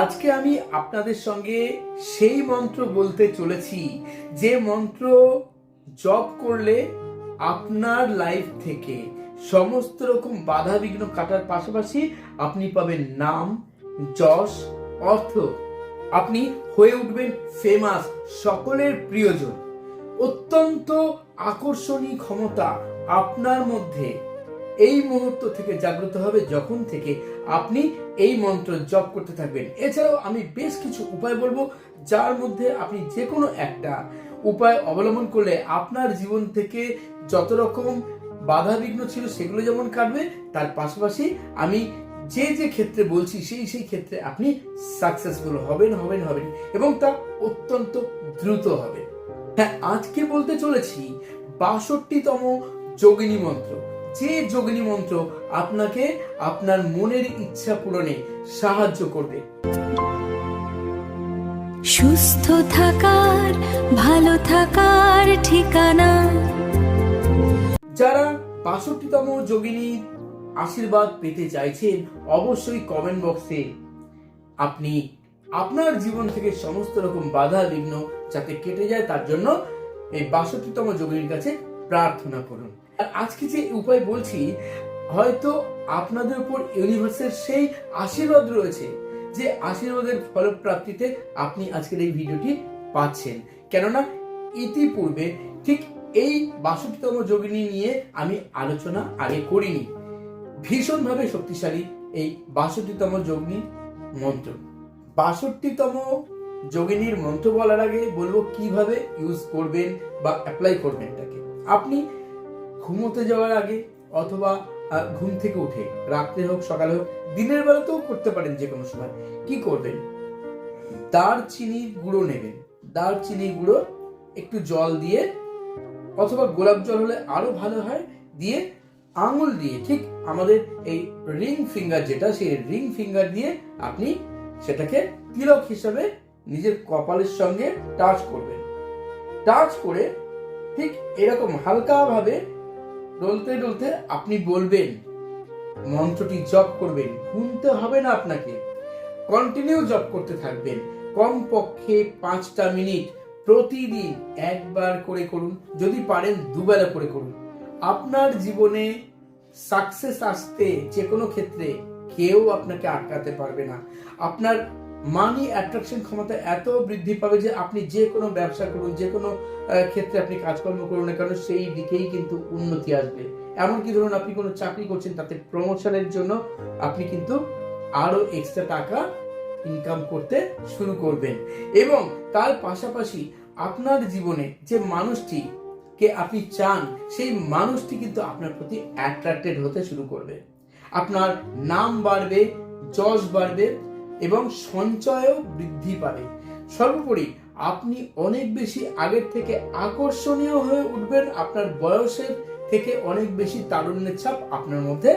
আজকে আমি আপনাদের সঙ্গে সেই মন্ত্র বলতে চলেছি যে মন্ত্র জপ করলে আপনার লাইফ থেকে সমস্ত রকম বাধা বিঘ্ন কাটার পাশাপাশি আপনি পাবেন নাম, যশ, অর্থ। আপনি হয়ে উঠবেন ফেমাস, সকলের প্রিয়জন। অত্যন্ত আকর্ষণীয় ক্ষমতা আপনার মধ্যে এই মুহূর্ত থেকে জাগ্রত হবে যখন থেকে আপনি এই মন্ত্র জপ করতে থাকবেন। এছাড়াও আমি বেশ কিছু উপায় বলবো, যার মধ্যে আপনি যে কোনো একটা উপায় অবলম্বন করলে আপনার জীবন থেকে যত রকম বাধা বিঘ্ন ছিল সেগুলো যেমন কাটবে, তার পাশাপাশি আমি যে যে ক্ষেত্রে বলছি সেই ক্ষেত্রে আপনি সাকসেসফুল হবেন এবং তা অত্যন্ত দ্রুত হবে। হ্যাঁ, আজকে বলতে চলেছি ৬২তম যোগিনী মন্ত্র, যে যোগিনী মন্ত্র আপনাকে আপনার মনের ইচ্ছা পূরণে সাহায্য করবে। সুস্থ থাকার, ভালো থাকার ঠিকানা। যারা ৬২তম যোগিনীর আশীর্বাদ পেতে চাইছেন, অবশ্যই কমেন্ট বক্সে আপনি আপনার জীবন থেকে সমস্ত রকম বাধা বিঘ্ন যাতে কেটে যায় তার জন্য এই ৬২তম যোগিনীর কাছে প্রার্থনা করুন। আর আজকে যে উপায় বলছি, হয়তো আপনাদের উপর ইউনিভার্সের সেই আশীর্বাদ রয়েছে যে আশীর্বাদের ফলপ্রাপ্তিতে আপনি আজকের এই ভিডিওটি পাচ্ছেন। কেননা ইতিপূর্বে ঠিক এই ৬২তম যোগিনী নিয়ে আমি আলোচনা আগে করিনি। ভীষণভাবে শক্তিশালী এই ৬২তম যোগিনী মন্ত্র। ৬২তম যোগিনীর মন্ত্র বলার আগে বলবো কিভাবে ইউজ করবেন বা অ্যাপ্লাই করবেন এটাকে। আপনি ঘুমোতে যাওয়ার আগে অথবা ঘুম থেকে উঠে, রাত্রে হোক সকালে হোক, দিনের বেলাতেও করতে পারেন, যে কোনো সময় কি করবেন, দারচিনির গুঁড়ো নেবেন। দারচিনির গুঁড়ো একটু জল দিয়ে অথবা গোলাপ জল হলে আরো ভালো হয়, দিয়ে আঙুল দিয়ে ঠিক আমাদের এই রিং ফিঙ্গার যেটা, সেই রিং ফিঙ্গার দিয়ে আপনি সেটাকে তিলক হিসাবে নিজের কপালের সঙ্গে টাচ করবেন। টাচ করে ঠিক এরকম হালকা ভাবে ডলতে ডলতে আপনি বলবেন, মন্ত্রটি জপ করবেন। গুনতে হবে না আপনাকে, কন্টিনিউ জপ করতে থাকবেন। কমপক্ষে ৫টা মিনিট প্রতিদিন একবার করে করুন, যদি পারেন দুবেলা করে করুন। আপনার জীবনে সাকসেস আসতে যে কোনো ক্ষেত্রে কেউ আপনাকে আটকাতে পারবে না। আপনার মানি অ্যাট্রাকশন ক্ষমতা এত বৃদ্ধি পাবে যে আপনি যে কোনো ব্যবসা করুন, যে কোনো ক্ষেত্রে আপনি কাজকর্ম করুন না কেন, সেই দিকেই কিন্তু উন্নতি আসবে। এমনকি ধরুন আপনি কোনো চাকরি করছেন, তাতে প্রমোশনের জন্য আপনি কিন্তু আরো এক্সট্রা টাকা ইনকাম করতে শুরু করবেন। এবং তার পাশাপাশি আপনার জীবনে যে মানুষটি কে আপনি চান, সেই মানুষটি কিন্তু আপনার প্রতি অ্যাট্রাক্টেড হতে শুরু করবে। আপনার নাম বাড়বে, যশ বাড়বে এবং সঞ্চয়ও বৃদ্ধি পাবে। সর্বোপরি আপনি অনেক বেশি আগের থেকে আকর্ষণীয় হয়ে উঠবেন। আপনার বয়সের থেকে অনেক বেশি তারুণ্যের ছাপ আপনার মধ্যে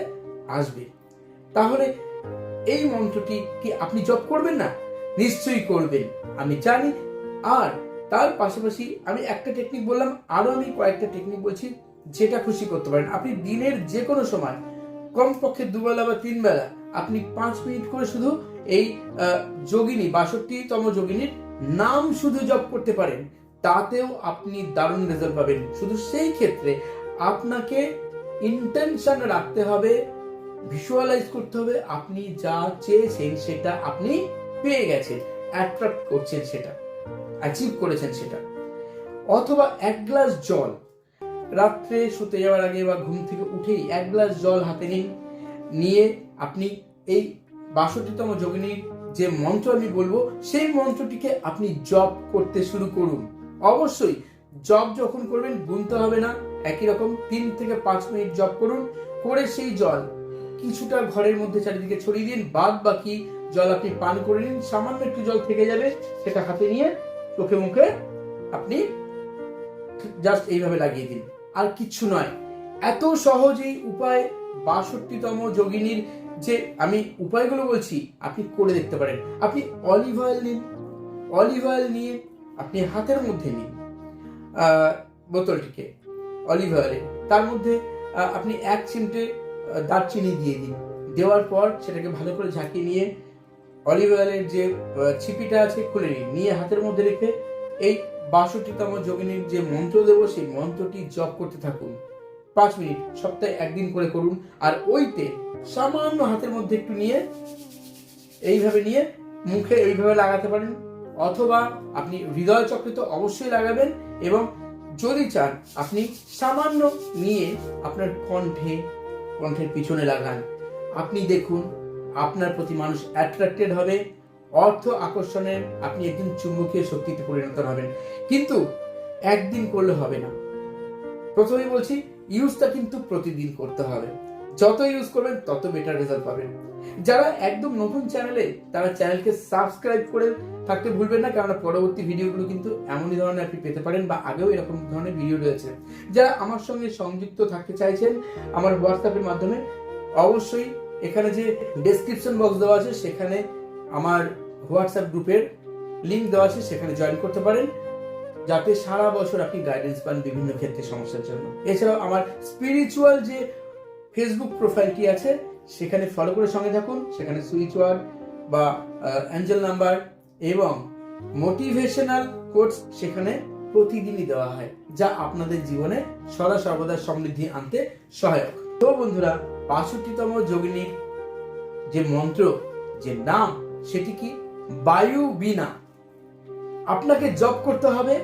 আসবে। তাহলে এই মন্ত্রটি কি আপনি জপ করবেন না? নিশ্চয়ই করবেন, আমি জানি। আর তার পাশাপাশি আমি একটা টেকনিক বললাম, আরো আমি কয়েকটা টেকনিক বলছি, যেটা খুশি করতে পারেন। আপনি দিনের যে কোনো সময় কমপক্ষে দুবেলা বা ৩ বেলা আপনি ৫ মিনিট করে শুধু এই যোগিনী ৬২তম যোগিনীর নাম শুধু জপ করতে পারেন, তাতেও আপনি দারুণ রেজাল্ট পাবেন। শুধু সেই ক্ষেত্রে আপনাকে ইন্টেনশন রাখতে হবে, ভিজুয়ালাইজ করতে হবে আপনি যা চেয়েছেন সেটা আপনি পেয়ে গেছেন, অ্যাট্রাক্ট করছেন সেটা, অ্যাচিভ করেছেন সেটা। অথবা ১ গ্লাস জল রাত্রে শুতে যাওয়ার আগে বা ঘুম থেকে উঠেই ১ গ্লাস জল হাতে নিন, নিয়ে আপনি এই ৬২তম যোগিনীর যে মন্ত্র আমি বলবো সেই মন্ত্রটিকে আপনি জপ করতে শুরু করুন। অবশ্যই জপ যখন করবেন গুনতে হবে না, একই রকম ৩ থেকে ৫ মিনিট জপ করুন। করে সেই জল কিছুটা ঘরের মধ্যে চারিদিকে ছড়িয়ে দিন, বাদ বাকি জল আপনি পান করে নিন। সামান্য একটু জল থেকে যাবে, সেটা হাতে নিয়ে চোখে মুখে আপনি জাস্ট এইভাবে লাগিয়ে দিন, আর কিচ্ছু নয়। এত সহজেই উপায় ৬২তম যোগিনীর যে আমি উপায়গুলো বলছি আপনি করে দেখতে পারেন। আপনি অলিভ অয়েল নিন, অলিভ অয়েল নিয়ে আপনি হাতের মধ্যে নিন বোতলটিকে অলিভ অয়েলে, তার মধ্যে আপনি ১ চিমটে দারচিনি দিয়ে দিন। দেওয়ার পর সেটাকে ভালো করে ঝাঁকিয়ে নিয়ে অলিভ অয়েলের যে ছিপিটা আছে খুলে নিয়ে হাতের মধ্যে রেখে এই ৬২তম যোগিনীর যে মন্ত্র দেবো সেই মন্ত্রটি জপ করতে থাকুন ৫ মিনিট, সপ্তাহে একদিন করে করুন। আর ওই তেল সামান্য হাতের মধ্যে একটু নিয়ে এইভাবে নিয়ে মুখে এইভাবে লাগাতে পারেন, অথবা আপনি হৃদয় চক্রে তো অবশ্যই লাগাবেন, এবং যদি চান আপনি সামান্য নিয়ে আপনার কণ্ঠের পিছনে লাগান। আপনি দেখুন আপনার প্রতি মানুষ অ্যাট্রাক্টেড হবে, অর্থ আকর্ষণের আপনি একদিন চুম্বকীয় শক্তিতে পরিণত হবেন। কিন্তু একদিন করলে হবে না, প্রথমেই বলছি ইউজটা কিন্তু প্রতিদিন করতে হবে। যত ইউজ করবেন তত বেটার রেজাল্ট পাবেন। যারা একদম নতুন চ্যানেলে, তারা চ্যানেলকে সাবস্ক্রাইব করে থাকতে ভুলবেন না, কারণ পরবর্তী ভিডিওগুলো কিন্তু এমনই ধরনের আপনি পেতে পারেন, বা আগেও এরকম ধরনের ভিডিও রয়েছে। যারা আমার সঙ্গে সংযুক্ত থাকতে চাইছেন আমার হোয়াটসঅ্যাপের মাধ্যমে, অবশ্যই এখানে যে ডেসক্রিপশন বক্স দেওয়া আছে সেখানে আমার হোয়াটসঅ্যাপ গ্রুপের লিংক দেওয়া আছে, সেখানে জয়েন করতে পারেন, যাতে সারা বছর আপনি গাইডেন্স পান বিভিন্ন ক্ষেত্রে সমস্যার জন্য। এছাড়াও আমার স্পিরিচুয়াল যে ফেসবুক প্রোফাইলটি আছে সেখানে ফলো করে সঙ্গে থাকুন। সেখানে সুইচ ওয়ার্ড বা অ্যাঞ্জেল নাম্বার এবং মোটিভেশনাল কোটস সেখানে প্রতিদিনই দেওয়া হয়, যা আপনাদের জীবনে সদা সর্বদা সমৃদ্ধি আনতে সহায়ক। তো বন্ধুরা, ৬২তম যোগিনীর যে মন্ত্র, যে নাম, সেটি কি? বায়ু বীণা। আপনাকে জপ করতে হবে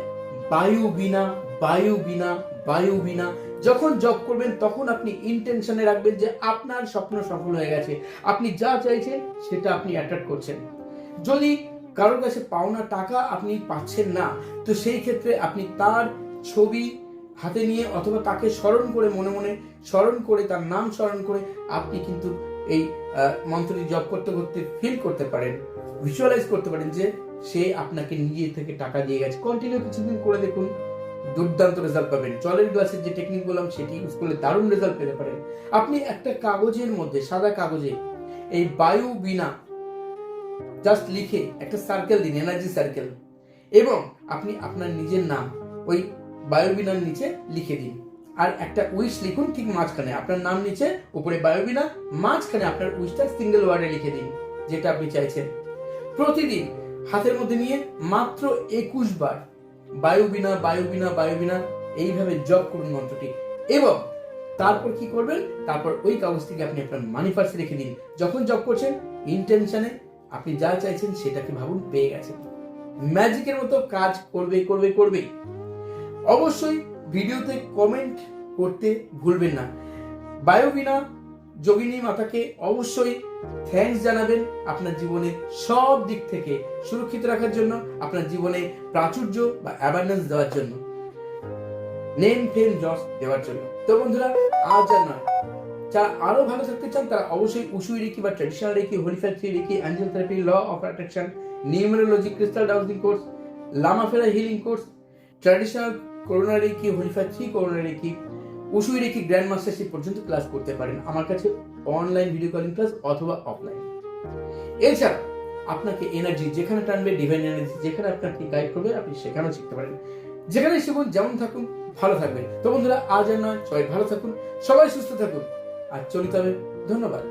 বায়ু বীণা, বায়ু বীণা, বায়ু বীণা। যখন জপ করবেন তখন আপনি ইন্টেনশনে রাখবেন যে আপনার স্বপ্ন সফল হয়ে গেছে, আপনি যা চাইছেন সেটা আপনি অ্যাট্রাক্ট করছেন। যদি কারোর কাছে পাওনা টাকা আপনি পাচ্ছেন না, তো সেই ক্ষেত্রে আপনি তার ছবি হাতে নিয়ে অথবা তাকে স্মরণ করে, মনে মনে স্মরণ করে, তার নাম স্মরণ করে আপনি কিন্তু এই মন্ত্রটি জপ করতে করতে ফিল করতে পারেন, ভিজুয়ালাইজ করতে পারেন যে সে আপনাকে নিজে থেকে টাকা দিয়ে গেছে। কন্টিনিউ কিছুদিন করে দেখুন, দুর্দান্ত রেজাল্ট পাবেন। জলের গ্লাসের যে টেকনিক বললাম সেটি ইউজ করলে দারুণ রেজাল্ট পেতে পারেন। আপনি একটা কাগজের মধ্যে, সাদা কাগজে এই বায়ু বীণা জাস্ট লিখে একটা সার্কেল দিন, এনার্জি সার্কেল, এবং আপনি আপনার নিজের নাম ওই বায়ু বীণার নিচে লিখে দিন। আর একটা উইশ লিখুন ঠিক মাঝখানে, আপনার নাম নিচে, উপরে বায়ু বীণা, মাঝখানে আপনার উইশটা সিঙ্গেল ওয়ার্ডে লিখে দিন যেটা আপনি চাইছেন। প্রতিদিন হাতের মধ্যে নিয়ে মাত্র ২১ বার বায়ু বীণা, বায়ু বীণা, বায়ু বীণা এইভাবে জপ করুন মন্ত্রটি। এবং তারপর কি করবেন? তারপর ওই কাগজটিকে আপনি আপনার মানি পার্সে রেখে দিন। যখন জপ করছেন ইন্টেনশনে আপনি যা চাইছেন সেটাকে ভাবুন পেয়ে গেছেন। ম্যাজিকের মতো কাজ করবে করবে করবে। অবশ্যই ভিডিওতে কমেন্ট করতে ভুলবেন না। বায়ু বীণা যোগিনী মাতাকে অবশ্যই থ্যাঙ্কস জানাবেন আপনার জীবনে সব দিক থেকে সুরক্ষিত রাখার জন্য, আপনার জীবনে প্রাচুর্য বা অ্যাবান্ডেন্স দেওয়ার জন্য, নেম ফেম যশ দেওয়ার জন্য। তো বন্ধুরা, আজ আর নয়, যারা আরো ভালো থাকতে চান তারা অবশ্যই উশুই রেকি বা ট্র্যাডিশনাল রেকি, হোলিফ্যাক্টরি reiki, angel therapy, law of attraction, numerology, crystal dowsing course, লামাফেরা healing course, traditional Karuna reiki, হোলিফ্যাক্টরি Karuna reiki, Usui reiki grand mastership পর্যন্ত ক্লাস করতে পারেন আমার কাছে, অনলাইন ভিডিও কলিং ক্লাস অথবা অফলাইন। এছাড়া আপনাকে এনার্জি যেখানে টানবে, ডিভাইন এনার্জি যেখানে আপনাকে গাইড করবে, আপনি সেখানেও শিখতে পারেন। যেখানে শিখুন, যেমন থাকুন, ভালো থাকবেন। তো বন্ধুরা, আজ আর নয়, সবাই ভালো থাকুন, সবাই সুস্থ থাকুন, আর চলিত হবে। ধন্যবাদ।